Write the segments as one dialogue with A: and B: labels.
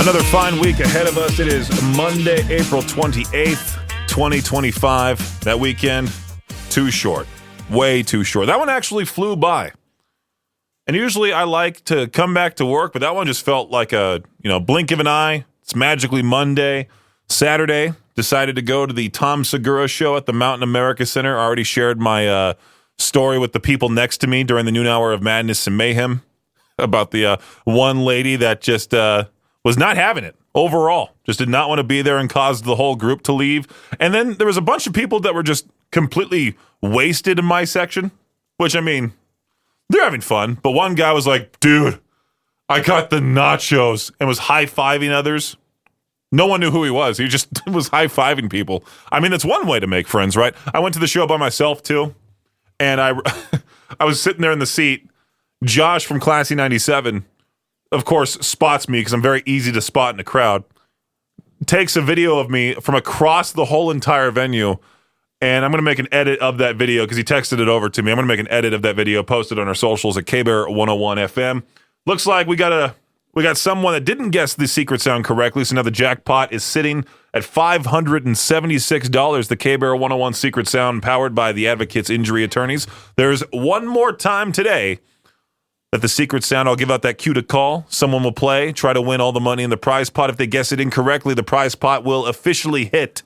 A: Another fine week ahead of us. It is Monday, April 28th, 2025. That weekend, too short. Way too short. That one actually flew by. And usually I like to come back to work, but that one just felt like a, blink of an eye. It's magically Monday. Saturday, decided to go to the Tom Segura show at the Mountain America Center. I already shared my story with the people next to me during the noon hour of madness and mayhem about the one lady that just was not having it overall. Just did not want to be there and caused the whole group to leave. And then there was a bunch of people that were just completely wasted in my section, which, I mean, they're having fun. But one guy was like, dude, I got the nachos, and was high-fiving others. No one knew who he was. He just was high-fiving people. I mean, that's one way to make friends, right? I went to the show by myself, too, and I was sitting there in the seat. Josh from Classy 97, of course, spots me because I'm very easy to spot in a crowd, takes a video of me from across the whole entire venue, and I'm going to make an edit of that video because he texted it over to me. I'm going to make an edit of that video, post it on our socials at KBear 101 FM. Looks like we got someone that didn't guess the secret sound correctly, so now the jackpot is sitting at $576. The KBear 101 secret sound powered by the Advocates Injury Attorneys. There's one more time today that the secret sound, I'll give out that cue to call. Someone will play, try to win all the money in the prize pot. If they guess it incorrectly, the prize pot will officially hit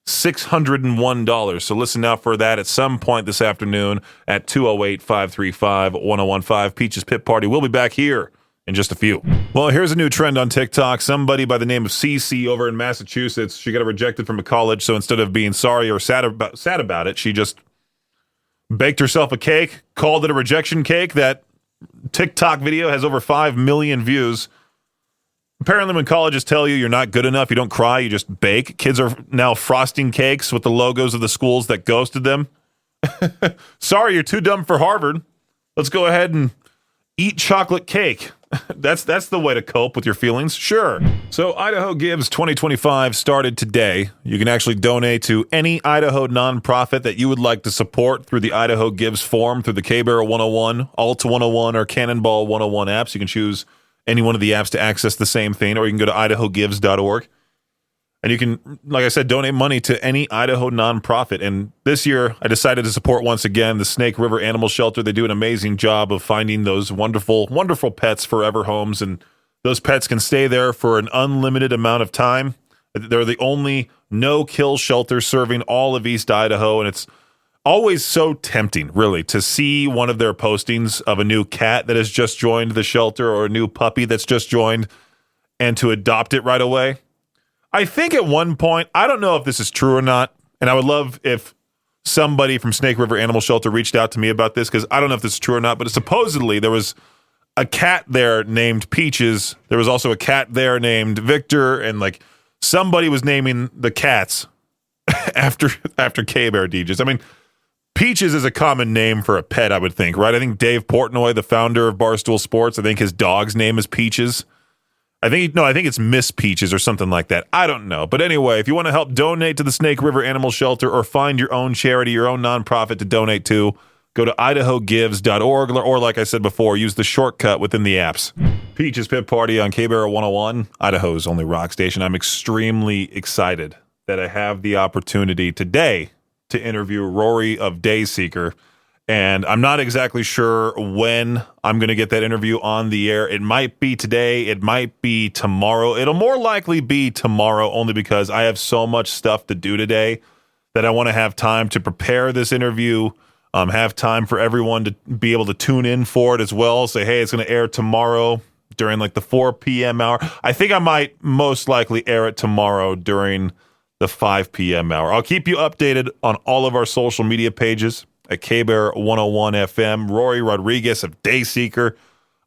A: $601. So listen out for that at some point this afternoon at 208-535-1015. Peach's Pit Party. We'll be back here in just a few. Well, here's a new trend on TikTok. Somebody by the name of Cece over in Massachusetts, she got rejected from a college, so instead of being sorry or sad about it, she just baked herself a cake, called it a rejection cake. That TikTok video has over 5 million views. Apparently, when colleges tell you you're not good enough, you don't cry, you just bake. Kids are now frosting cakes with the logos of the schools that ghosted them. Sorry, you're too dumb for Harvard. Let's go ahead and eat chocolate cake. That's the way to cope with your feelings. Sure. So Idaho Gives 2025 started today. You can actually donate to any Idaho nonprofit that you would like to support through the Idaho Gives form through the KBear 101, Alt 101, or Cannonball 101 apps. You can choose any one of the apps to access the same thing, or you can go to idahogives.org. And you can, like I said, donate money to any Idaho nonprofit. And this year, I decided to support once again the Snake River Animal Shelter. They do an amazing job of finding those wonderful, wonderful pets, forever homes. And those pets can stay there for an unlimited amount of time. They're the only no-kill shelter serving all of East Idaho. And it's always so tempting, really, to see one of their postings of a new cat that has just joined the shelter or a new puppy that's just joined and to adopt it right away. I think at one point, I don't know if this is true or not, and I would love if somebody from Snake River Animal Shelter reached out to me about this, because I don't know if this is true or not, but supposedly there was a cat there named Peaches. There was also a cat there named Victor, and like somebody was naming the cats after KBear DJs. I mean, Peaches is a common name for a pet, I would think, right? I think Dave Portnoy, the founder of Barstool Sports, I think his dog's name is Peaches. I think it's Miss Peaches or something like that. I don't know. But anyway, if you want to help donate to the Snake River Animal Shelter or find your own charity, your own nonprofit to donate to, go to idahogives.org or like I said before, use the shortcut within the apps. Peach's Pit Party on KBear 101, Idaho's only rock station. I'm extremely excited that I have the opportunity today to interview Rory of Dayseeker. And I'm not exactly sure when I'm going to get that interview on the air. It might be today. It might be tomorrow. It'll more likely be tomorrow, only because I have so much stuff to do today that I want to have time to prepare this interview, have time for everyone to be able to tune in for it as well. Say, hey, it's going to air tomorrow during like the 4 p.m. hour. I think I might most likely air it tomorrow during the 5 p.m. hour. I'll keep you updated on all of our social media pages. At KBear 101 FM, Rory Rodriguez of Dayseeker.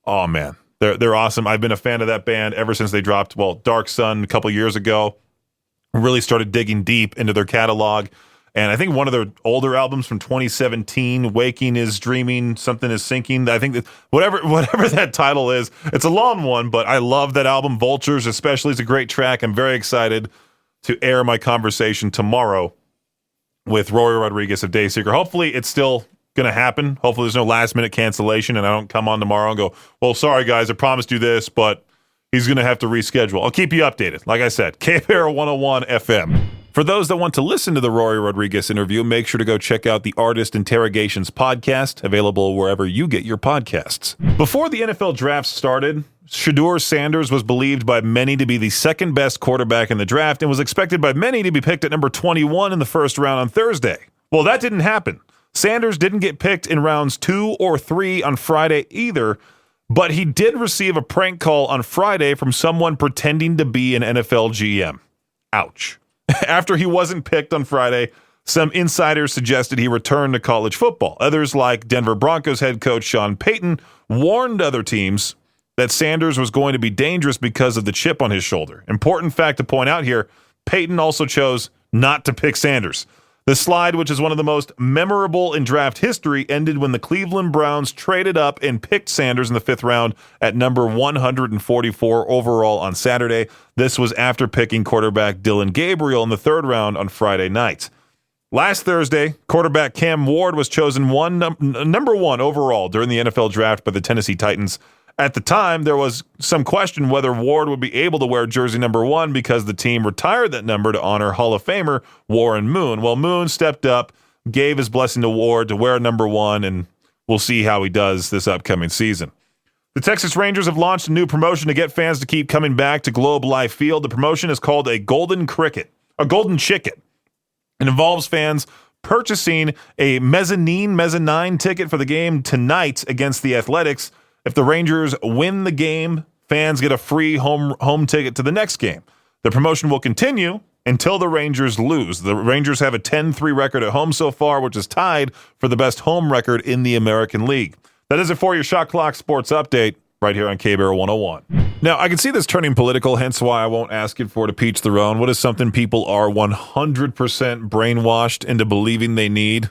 A: Oh, man, they're awesome. I've been a fan of that band ever since they dropped, Dark Sun a couple years ago. Really started digging deep into their catalog. And I think one of their older albums from 2017, Waking is Dreaming, Something is Sinking. I think that whatever that title is, it's a long one, but I love that album. Vultures especially is a great track. I'm very excited to air my conversation tomorrow with Rory Rodriguez of Dayseeker. Hopefully it's still going to happen. Hopefully there's no last minute cancellation and I don't come on tomorrow and go, well, sorry guys, I promised you this, but he's going to have to reschedule. I'll keep you updated. Like I said, KBR 101 FM. For those that want to listen to the Rory Rodriguez interview, make sure to go check out the Artist Interrogations podcast, available wherever you get your podcasts. Before the NFL draft started, Shedeur Sanders was believed by many to be the second best quarterback in the draft and was expected by many to be picked at number 21 in the first round on Thursday. Well, that didn't happen. Sanders didn't get picked in rounds 2 or 3 on Friday either, but he did receive a prank call on Friday from someone pretending to be an NFL GM. Ouch. After he wasn't picked on Friday, some insiders suggested he return to college football. Others, like Denver Broncos head coach Sean Payton, warned other teams that Sanders was going to be dangerous because of the chip on his shoulder. Important fact to point out here, Payton also chose not to pick Sanders. The slide, which is one of the most memorable in draft history, ended when the Cleveland Browns traded up and picked Sanders in the 5th round at number 144 overall on Saturday. This was after picking quarterback Dylan Gabriel in the 3rd round on Friday night. Last Thursday, quarterback Cam Ward was chosen number 1 overall during the NFL draft by the Tennessee Titans. At the time, there was some question whether Ward would be able to wear jersey number 1 because the team retired that number to honor Hall of Famer Warren Moon. Well, Moon stepped up, gave his blessing to Ward to wear number 1, and we'll see how he does this upcoming season. The Texas Rangers have launched a new promotion to get fans to keep coming back to Globe Life Field. The promotion is called a Golden Chicken. It involves fans purchasing a mezzanine ticket for the game tonight against the Athletics. If the Rangers win the game, fans get a free home ticket to the next game. The promotion will continue until the Rangers lose. The Rangers have a 10-3 record at home so far, which is tied for the best home record in the American League. That is it for your Shot Clock Sports Update right here on KBR 101. Now, I can see this turning political, hence why I won't ask it for to each their own. What is something people are 100% brainwashed into believing they need?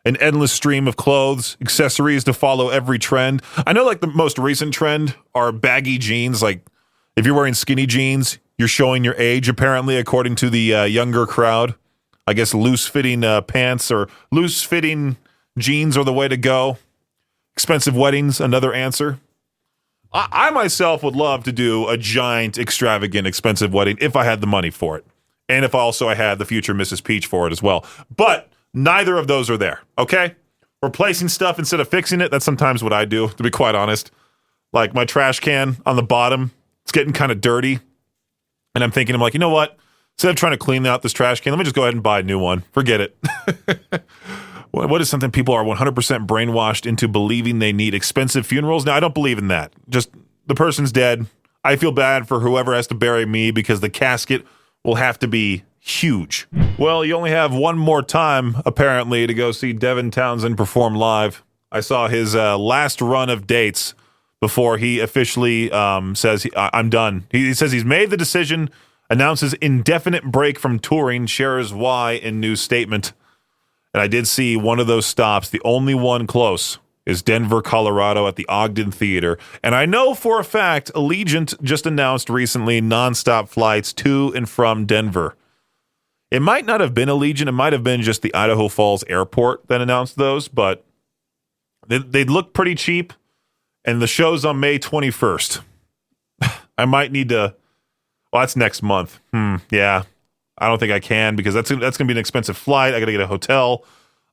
A: An endless stream of clothes, accessories to follow every trend. I know like the most recent trend are baggy jeans. Like if you're wearing skinny jeans, you're showing your age, apparently, according to the younger crowd. I guess loose-fitting pants or loose-fitting jeans are the way to go. Expensive weddings, another answer. I myself would love to do a giant, extravagant, expensive wedding if I had the money for it. And if also I had the future Mrs. Peach for it as well. But neither of those are there, okay? Replacing stuff instead of fixing it, that's sometimes what I do, to be quite honest. Like my trash can on the bottom, it's getting kind of dirty. And I'm thinking, I'm like, you know what? Instead of trying to clean out this trash can, let me just go ahead and buy a new one. Forget it. What is something people are 100% brainwashed into believing they need? Expensive funerals? Now, I don't believe in that. Just the person's dead. I feel bad for whoever has to bury me because the casket will have to be huge. Well, you only have one more time, apparently, to go see Devin Townsend perform live. I saw his last run of dates before he officially says, I'm done. He says he's made the decision, announces indefinite break from touring, shares why in new statement. And I did see one of those stops, the only one close, is Denver, Colorado at the Ogden Theater. And I know for a fact Allegiant just announced recently nonstop flights to and from Denver. It might not have been Allegiant. It might have been just the Idaho Falls Airport that announced those, but they look pretty cheap. And the show's on May 21st. I might need to... Well, that's next month. Yeah. I don't think I can because that's going to be an expensive flight. I got to get a hotel.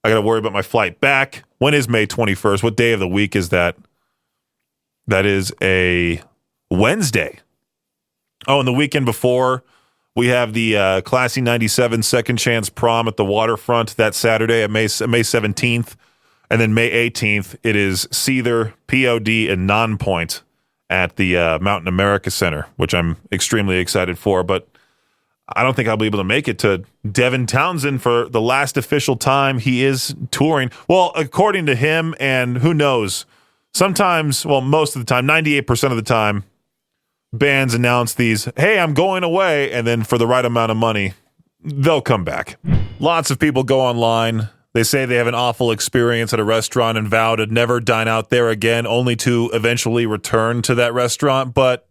A: I got to worry about my flight back. When is May 21st? What day of the week is that? That is a Wednesday. Oh, and the weekend before, we have the Classy 97 Second Chance Prom at the waterfront that Saturday at May 17th. And then May 18th, it is Seether, POD, and Nonpoint at the Mountain America Center, which I'm extremely excited for. But I don't think I'll be able to make it to Devin Townsend for the last official time he is touring. Well, according to him, and who knows, sometimes, well, most of the time, 98% of the time, bands announce these, hey, I'm going away, and then for the right amount of money, they'll come back. Lots of people go online. They say they have an awful experience at a restaurant and vow to never dine out there again, only to eventually return to that restaurant. But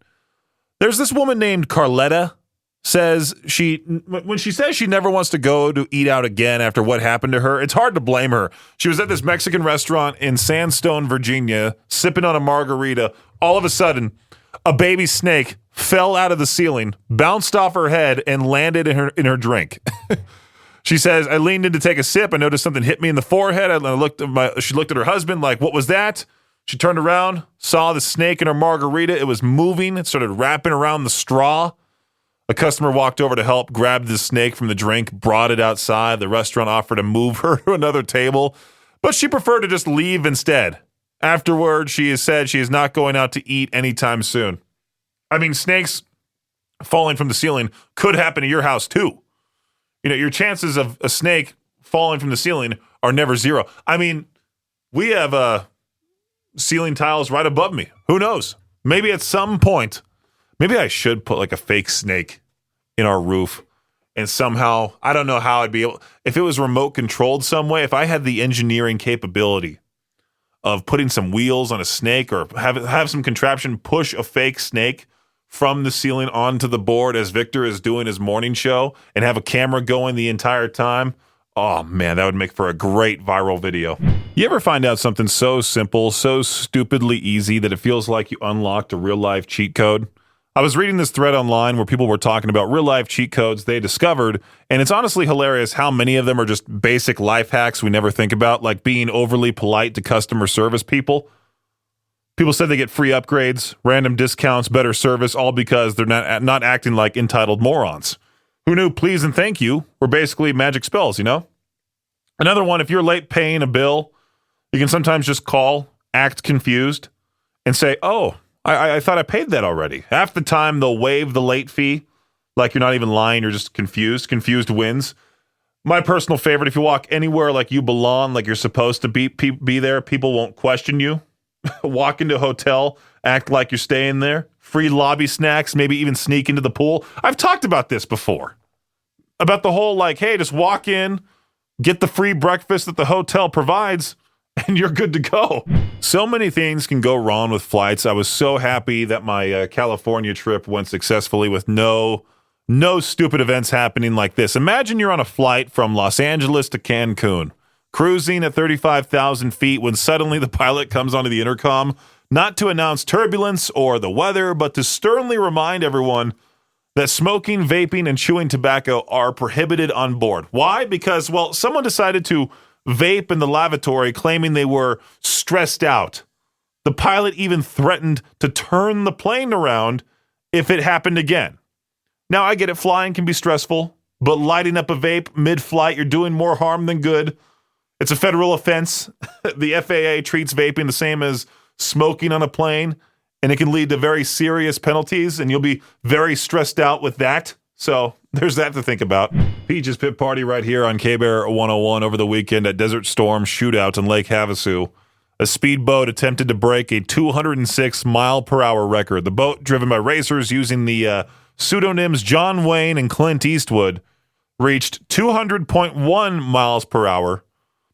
A: there's this woman named Carletta, says when she says she never wants to go to eat out again after what happened to her, it's hard to blame her. She was at this Mexican restaurant in Sandstone, Virginia, sipping on a margarita. All of a sudden, A baby snake fell out of the ceiling, bounced off her head, and landed in her drink. She says, I leaned in to take a sip. I noticed something hit me in the forehead. She looked at her husband like, what was that? She turned around, saw the snake in her margarita. It was moving. It started wrapping around the straw. A customer walked over to help, grabbed the snake from the drink, brought it outside. The restaurant offered to move her to another table, but she preferred to just leave instead. Afterward, she has said she is not going out to eat anytime soon. I mean, snakes falling from the ceiling could happen to your house too. You know, your chances of a snake falling from the ceiling are never zero. I mean, we have ceiling tiles right above me. Who knows? Maybe at some point, maybe I should put like a fake snake in our roof and somehow, I don't know how I'd be able, if it was remote controlled some way, if I had the engineering capability of putting some wheels on a snake or have some contraption push a fake snake from the ceiling onto the board as Victor is doing his morning show and have a camera going the entire time. Oh man, that would make for a great viral video. You ever find out something so simple, so stupidly easy that it feels like you unlocked a real life cheat code? I was reading this thread online where people were talking about real life cheat codes they discovered, and it's honestly hilarious how many of them are just basic life hacks we never think about, like being overly polite to customer service people. People said they get free upgrades, random discounts, better service, all because they're not acting like entitled morons. Who knew please and thank you were basically magic spells, you know? Another one, if you're late paying a bill, you can sometimes just call, act confused, and say, oh, I thought I paid that already. Half the time they'll waive the late fee, like you're not even lying, you're just confused. Confused wins. My personal favorite, if you walk anywhere like you belong, like you're supposed to be there, people won't question you. Walk into a hotel, act like you're staying there. Free lobby snacks, maybe even sneak into the pool. I've talked about this before. About the whole like, hey, just walk in, get the free breakfast that the hotel provides, and you're good to go. So many things can go wrong with flights. I was so happy that my California trip went successfully with no stupid events happening like this. Imagine you're on a flight from Los Angeles to Cancun, cruising at 35,000 feet when suddenly the pilot comes onto the intercom, not to announce turbulence or the weather, but to sternly remind everyone that smoking, vaping, and chewing tobacco are prohibited on board. Why? Because, well, someone decided to vape in the lavatory, claiming they were stressed out. The pilot even threatened to turn the plane around if it happened again. Now, I get it, flying can be stressful, but lighting up a vape mid-flight, you're doing more harm than good. It's a federal offense. The FAA treats vaping the same as smoking on a plane, and it can lead to very serious penalties, and you'll be very stressed out with that. So there's that to think about. Peach's Pit Party right here on K-Bear 101 over the weekend at Desert Storm Shootout in Lake Havasu. A speedboat attempted to break a 206 mile per hour record. The boat, driven by racers using the pseudonyms John Wayne and Clint Eastwood, reached 200.1 miles per hour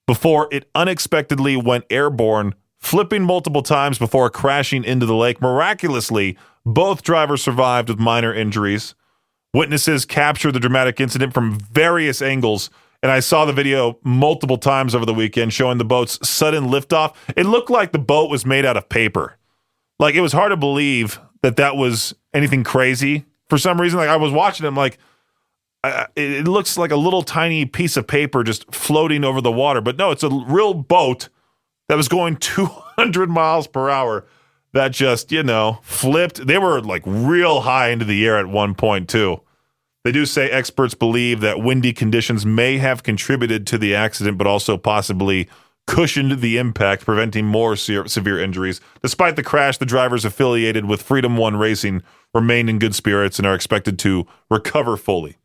A: before it unexpectedly went airborne, flipping multiple times before crashing into the lake. Miraculously, both drivers survived with minor injuries. Witnesses captured the dramatic incident from various angles, and I saw the video multiple times over the weekend showing the boat's sudden liftoff. It looked like the boat was made out of paper. Like, it was hard to believe that was anything crazy. For some reason, like, I was watching it, like, it looks like a little tiny piece of paper just floating over the water. But no, it's a real boat that was going 200 miles per hour that just, flipped. They were like real high into the air at one point too. They do say experts believe that windy conditions may have contributed to the accident, but also possibly cushioned the impact, preventing more severe injuries. Despite the crash, the drivers affiliated with Freedom One Racing remain in good spirits and are expected to recover fully.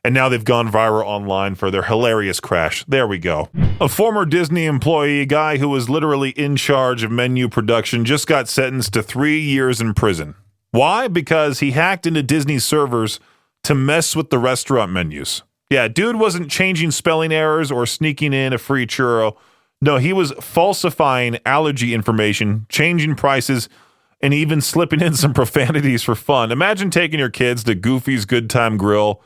A: And now they've gone viral online for their hilarious crash. There we go. A former Disney employee, a guy who was literally in charge of menu production, just got sentenced to 3 years in prison. Why? Because he hacked into Disney servers to mess with the restaurant menus. Yeah, dude wasn't changing spelling errors or sneaking in a free churro. No, he was falsifying allergy information, changing prices, and even slipping in some profanities for fun. Imagine taking your kids to Goofy's Good Time Grill,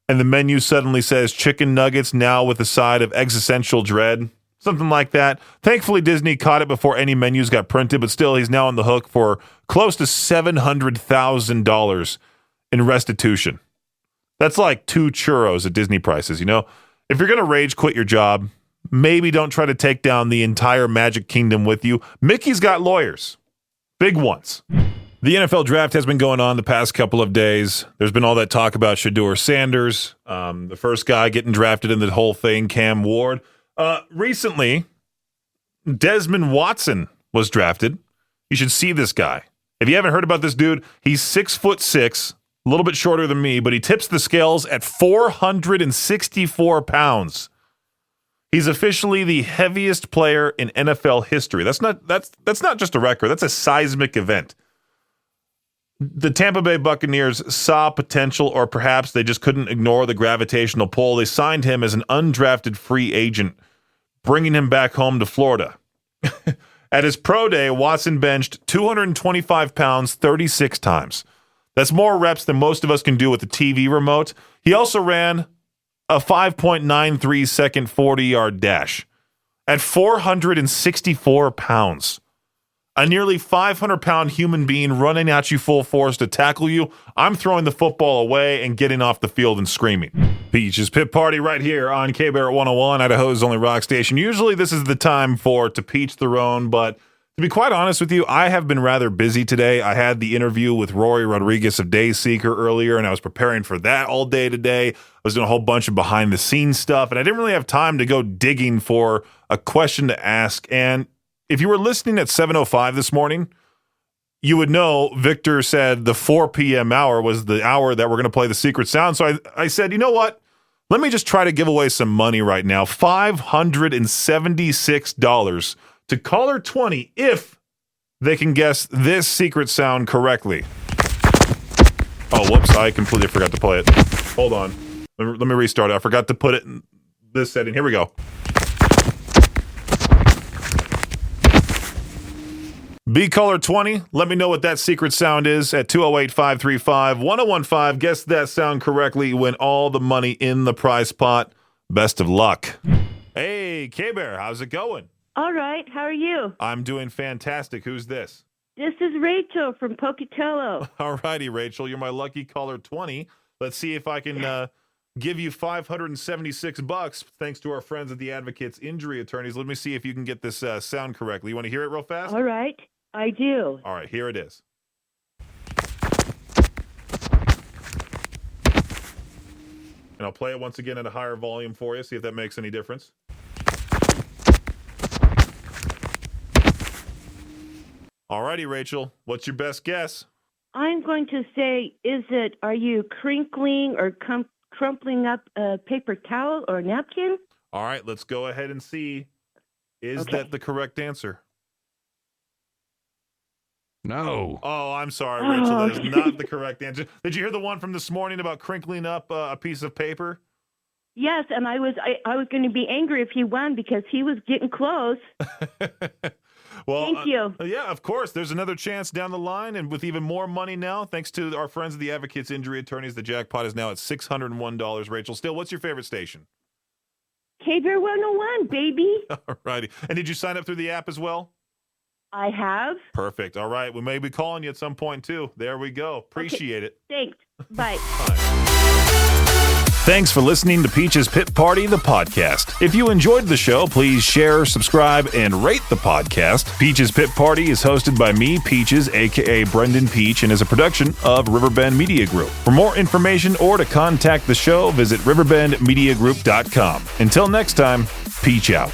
A: and the menu suddenly says chicken nuggets now with a side of existential dread. something like that. Thankfully, Disney caught it before any menus got printed, but still, he's now on the hook for close to $700,000 in restitution. That's like 2 churros at Disney prices, you know? If you're going to rage quit your job, maybe don't try to take down the entire Magic Kingdom with you. Mickey's got lawyers. Big ones. The NFL draft has been going on the past couple of days. There's been all that talk about Shedeur Sanders, the first guy getting drafted in the whole thing, Cam Ward. Recently, Desmond Watson was drafted. You should see this guy. If you haven't heard about this dude, he's 6'6", a little bit shorter than me, but he tips the scales at 464 pounds. He's officially the heaviest player in NFL history. That's not just a record. That's a seismic event. The Tampa Bay Buccaneers saw potential, or perhaps they just couldn't ignore the gravitational pull. They signed him as an undrafted free agent, bringing him back home to Florida. At his pro day, Watson benched 225 pounds 36 times. That's more reps than most of us can do with a TV remote. He also ran a 5.93 second 40-yard dash at 464 pounds. A nearly 500-pound human being running at you full force to tackle you. I'm throwing the football away and getting off the field and screaming. Peaches Pit Party right here on K-Bear 101, Idaho's only rock station. Usually this is the time to peach their own, but to be quite honest with you, I have been rather busy today. I had the interview with Rory Rodriguez of Dayseeker earlier, and I was preparing for that all day today. I was doing a whole bunch of behind-the-scenes stuff, and I didn't really have time to go digging for a question to ask. And if you were listening at 7:05 this morning, you would know Victor said the 4 p.m. hour was the hour that we're going to play the secret sound. So I said, you know what? Let me just try to give away some money right now. $576 to caller 20 if they can guess this secret sound correctly. Oh, whoops. I completely forgot to play it. Hold on. Let me restart it. I forgot to put it in this setting. Here we go. Be caller 20. Let me know what that secret sound is at 208-535-1015. Guess that sound correctly. Win all the money in the prize pot. Best of luck. Hey, K-Bear, how's it going?
B: All right. How are you?
A: I'm doing fantastic. Who's this?
B: This is Rachel from Pocatello.
A: All righty, Rachel. You're my lucky caller 20. Let's see if I can give you $576 thanks to our friends at the Advocates Injury Attorneys. Let me see if you can get this sound correctly. You want to hear it real fast?
B: All right. I do.
A: All right, here it is. And I'll play it once again at a higher volume for you, see if that makes any difference. All righty, Rachel. What's your best guess?
B: I'm going to say, are you crinkling or crumpling up a paper towel or napkin?
A: All right, let's go ahead and see. Is that the correct answer?
C: No.
A: Oh, I'm sorry, Rachel. That is not the correct answer. Did you hear the one from this morning about crinkling up a piece of paper?
B: Yes, and I was going to be angry if he won because he was getting close.
A: Well,
B: thank you.
A: Yeah, of course. There's another chance down the line, and with even more money now, thanks to our friends at the Advocates Injury Attorneys, the jackpot is now at $601. Rachel, still, what's your favorite station?
B: K-Bear 101, baby.
A: All righty. And did you sign up through the app as well?
B: I have.
A: Perfect. All right. We may be calling you at some point, too. There we go. Appreciate it.
B: Thanks. Bye.
A: Thanks for listening to Peach's Pit Party, the podcast. If you enjoyed the show, please share, subscribe, and rate the podcast. Peach's Pit Party is hosted by me, Peaches, a.k.a. Brendan Peach, and is a production of Riverbend Media Group. For more information or to contact the show, visit riverbendmediagroup.com. Until next time, Peach out.